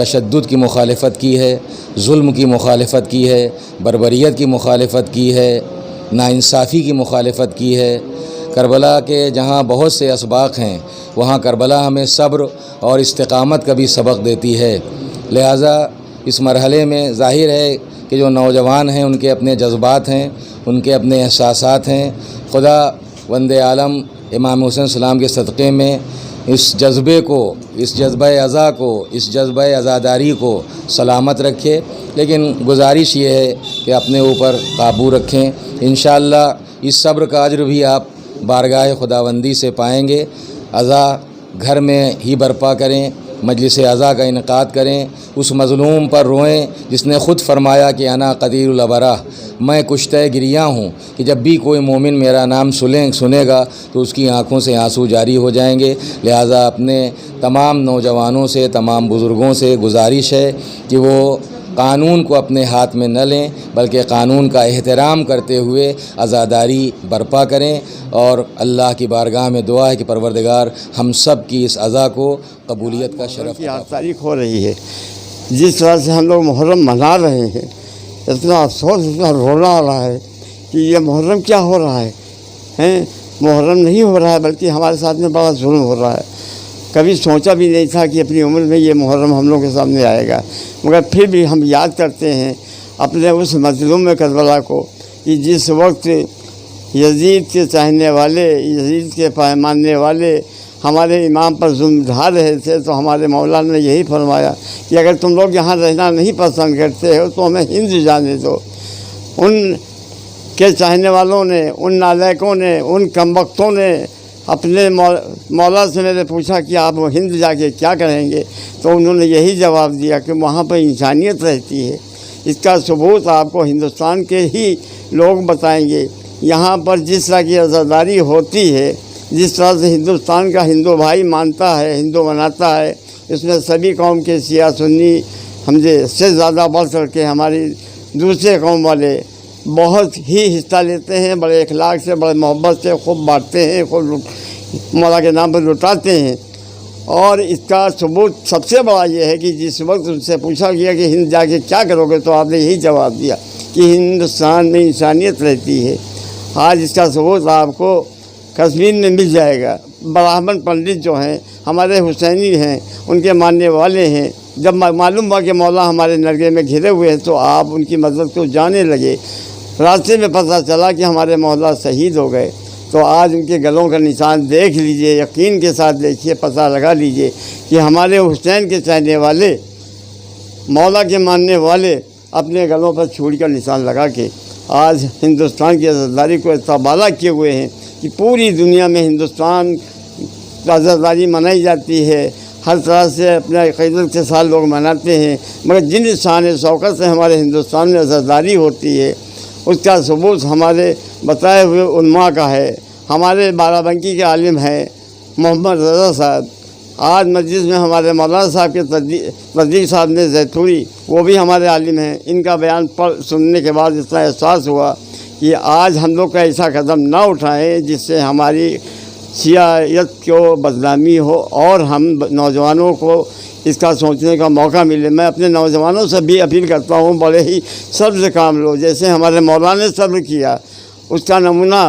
تشدد کی مخالفت کی ہے، ظلم کی مخالفت کی ہے، بربریت کی مخالفت کی ہے، ناانصافی کی مخالفت کی ہے۔ کربلا کے جہاں بہت سے اسباق ہیں، وہاں کربلا ہمیں صبر اور استقامت کا بھی سبق دیتی ہے۔ لہٰذا اس مرحلے میں ظاہر ہے کہ جو نوجوان ہیں ان کے اپنے جذبات ہیں، ان کے اپنے احساسات ہیں۔ خدا وند عالم امام حسین السلام کے صدقے میں اس جذبے کو، اس جذبہ عزا کو، اس جذبہ عزاداری کو سلامت رکھے، لیکن گزارش یہ ہے کہ اپنے اوپر قابو رکھیں۔ انشاءاللہ اس صبر کا اجر بھی آپ بارگاہ خداوندی سے پائیں گے۔ عزا گھر میں ہی برپا کریں، مجلس عزا کا انعقاد کریں، اس مظلوم پر روئیں جس نے خود فرمایا کہ انا قدیر الابرہ، میں کشتہ گریاں ہوں، کہ جب بھی کوئی مومن میرا نام سنے گا تو اس کی آنکھوں سے آنسو جاری ہو جائیں گے۔ لہٰذا اپنے تمام نوجوانوں سے، تمام بزرگوں سے گزارش ہے کہ وہ قانون کو اپنے ہاتھ میں نہ لیں، بلکہ قانون کا احترام کرتے ہوئے عزاداری برپا کریں، اور اللہ کی بارگاہ میں دعا ہے کہ پروردگار ہم سب کی اس عزا کو قبولیت کا شرف کی 8 تاریخ ہو رہی ہے۔ جس طرح سے ہم لوگ محرم منا رہے ہیں، اتنا افسوس، اتنا رونا آ رہا ہے کہ یہ محرم کیا ہو رہا ہے، محرم نہیں ہو رہا ہے بلکہ ہمارے ساتھ میں بڑا ظلم ہو رہا ہے۔ کبھی سوچا بھی نہیں تھا کہ اپنی عمر میں یہ محرم ہم لوگوں کے سامنے آئے گا، مگر پھر بھی ہم یاد کرتے ہیں اپنے اس مظلوم کربلا کو کہ جس وقت یزید کے چاہنے والے، یزید کے ماننے والے ہمارے امام پر ظلم ڈھا رہے تھے، تو ہمارے مولانا نے یہی فرمایا کہ اگر تم لوگ یہاں رہنا نہیں پسند کرتے ہو تو ہمیں ہند جانے دو۔ ان کے چاہنے والوں نے، ان نالائقوں نے، ان کمبختوں نے اپنے مولا سے میرے پوچھا کہ آپ ہند جا کے کیا کریں گے، تو انہوں نے یہی جواب دیا کہ وہاں پہ انسانیت رہتی ہے۔ اس کا ثبوت آپ کو ہندوستان کے ہی لوگ بتائیں گے۔ یہاں پر جس طرح کی عزاداری ہوتی ہے، جس طرح سے ہندوستان کا ہندو بھائی مانتا ہے، ہندو مناتا ہے، اس میں سبھی قوم کے سیاہ سنی ہمیں سے زیادہ بڑھ کر کے ہماری دوسرے قوم والے بہت ہی حصہ لیتے ہیں، بڑے اخلاق سے، بڑے محبت سے خوب بانٹتے ہیں، خوب مولا کے نام پر لٹاتے ہیں۔ اور اس کا ثبوت سب سے بڑا یہ ہے کہ جس وقت ان سے پوچھا گیا کہ ہند جا کے کیا کرو گے، تو آپ نے یہی جواب دیا کہ ہندوستان میں انسانیت رہتی ہے۔ آج اس کا ثبوت آپ کو کشمیر میں مل جائے گا۔ براہمن پنڈت جو ہیں، ہمارے حسینی ہیں، ان کے ماننے والے ہیں، جب معلوم ہوا کہ مولا ہمارے نرگے میں گھرے ہوئے ہیں تو آپ ان کی مدد کو جانے لگے۔ راستے میں پتہ چلا کہ ہمارے مولا شہید ہو گئے، تو آج ان کے گلوں کا نشان دیکھ لیجئے، یقین کے ساتھ دیکھیے، پتہ لگا لیجئے کہ ہمارے حسین کے چاہنے والے، مولا کے ماننے والے اپنے گلوں پر چھری کا نشان لگا کے آج ہندوستان کی عزاداری کو اتنا بالا کیے ہوئے ہیں کہ پوری دنیا میں ہندوستان کی عزاداری منائی جاتی ہے۔ ہر طرح سے اپنے عقیدت کے ساتھ لوگ مناتے ہیں، مگر جن شان شوکت سے ہمارے ہندوستان میں عزاداری ہوتی ہے، اس کا ثبوت ہمارے بتائے ہوئے علماء کا ہے۔ ہمارے بارہ بنکی کے عالم ہیں محمد رضا صاحب، آج مسجد میں ہمارے مولانا صاحب کے تصدیق صاحب نے زیتوری، وہ بھی ہمارے عالم ہیں۔ ان کا بیان سننے کے بعد اتنا احساس ہوا کہ آج ہم لوگ کا ایسا قدم نہ اٹھائیں جس سے ہماری سیاست کو بدنامی ہو اور ہم نوجوانوں کو اس کا سوچنے کا موقع ملے۔ میں اپنے نوجوانوں سے بھی اپیل کرتا ہوں، بڑے ہی صبر سے کام لو، جیسے ہمارے مولانا نے صبر کیا، اس کا نمونہ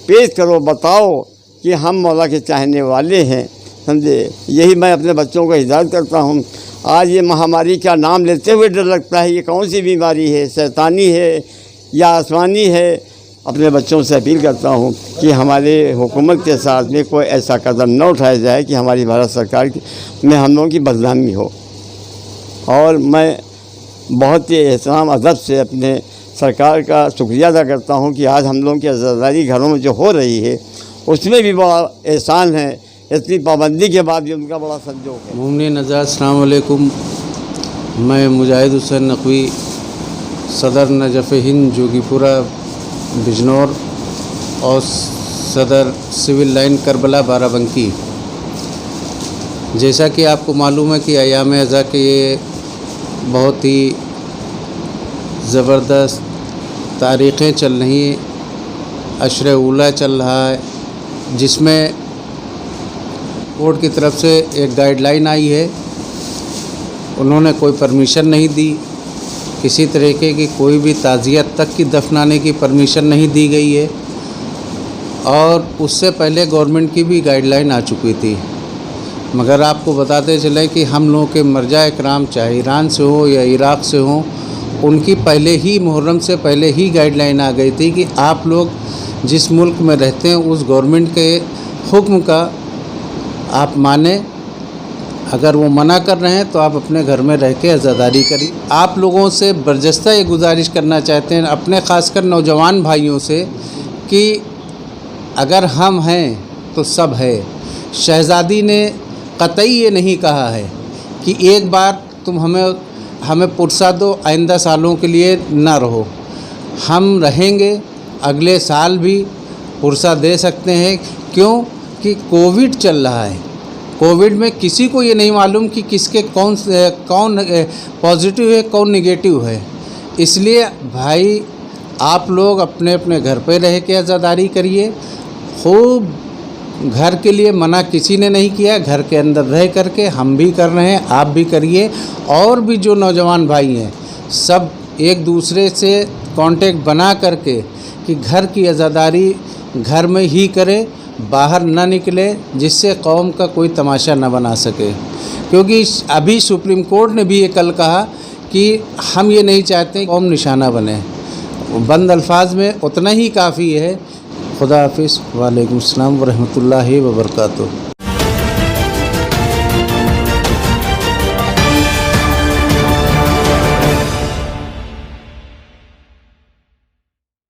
پیش کرو، بتاؤ کہ ہم مولا کے چاہنے والے ہیں، سمجھے۔ یہی میں اپنے بچوں کو ہدایت کرتا ہوں۔ آج یہ مہاماری کا نام لیتے ہوئے ڈر لگتا ہے، یہ کون سی بیماری ہے، شیطانی ہے یا آسمانی ہے۔ اپنے بچوں سے اپیل کرتا ہوں کہ ہمارے حکومت کے ساتھ میں کوئی ایسا قدم نہ اٹھایا جائے کہ ہماری بھارت سرکار میں ہم لوگوں کی بدنامی ہو۔ اور میں بہت ہی احترام ادب سے اپنے سرکار کا شکریہ ادا کرتا ہوں کہ آج ہم لوگوں کی عزاداری گھروں میں جو ہو رہی ہے اس میں بھی بڑا احسان ہے، اتنی پابندی کے بعد بھی ان کا بڑا سنجوگ ہے۔ مومنین نژاد السلام علیکم، میں مجاہد حسین نقوی، صدر نجف ہند جوگی پورہ بجنور اور صدر سول لائن کربلا بارہ بنکی۔ جیسا کہ آپ کو معلوم ہے کہ ایام عزا کے یہ بہت ہی زبردست تاریخیں چل رہی ہیں، عشر اولا چل رہا ہے، جس میں کورٹ کی طرف سے ایک گائیڈ لائن آئی ہے انہوں نے کوئی پرمیشن نہیں دی، کسی طریقے کی کوئی بھی تعزیت تک کی دفنانے کی پرمیشن نہیں دی گئی ہے، اور اس سے پہلے گورنمنٹ کی بھی گائیڈ لائن آ چکی تھی۔ مگر آپ کو بتاتے چلے کہ ہم لوگوں کے مرجع اکرام چاہے ایران سے ہو یا عراق سے ہوں، ان کی پہلے ہی محرم سے پہلے ہی گائیڈ لائن آ گئی تھی کہ آپ لوگ جس ملک میں رہتے ہیں اس گورنمنٹ کے حکم کا آپ مانیں، اگر وہ منع کر رہے ہیں تو آپ اپنے گھر میں رہ کے عزاداری کریے۔ آپ لوگوں سے برجستہ یہ گزارش کرنا چاہتے ہیں، اپنے خاص کر نوجوان بھائیوں سے، کہ اگر ہم ہیں تو سب ہے۔ شہزادی نے قطعی یہ نہیں کہا ہے کہ ایک بار تم ہمیں پرسہ دو، آئندہ سالوں کے لیے نہ رہو۔ ہم رہیں گے، اگلے سال بھی پرسہ دے سکتے ہیں۔ کیوں کہ کووڈ چل رہا ہے، کووڈ میں کسی کو یہ نہیں معلوم کہ کس کے کون پازیٹیو ہے کون نگیٹو ہے۔ اس لیے بھائی آپ لوگ اپنے اپنے گھر پہ رہ کے عزاداری کریے۔ خوب گھر کے لیے منع کسی نے نہیں کیا، گھر کے اندر رہ کر کے ہم بھی کر رہے ہیں، آپ بھی کریے، اور بھی جو نوجوان بھائی ہیں سب ایک دوسرے سے کانٹیکٹ بنا کر کے کہ گھر کی عزاداری گھر میں ہی کرے، باہر نہ نکلے، جس سے قوم کا کوئی تماشا نہ بنا سکے۔ کیونکہ ابھی سپریم کورٹ نے بھی یہ کل کہا کہ ہم یہ نہیں چاہتے قوم نشانہ بنے۔ بند الفاظ میں اتنا ہی کافی ہے۔ خدا حافظ، وعلیکم السلام ورحمۃ اللہ وبرکاتہ۔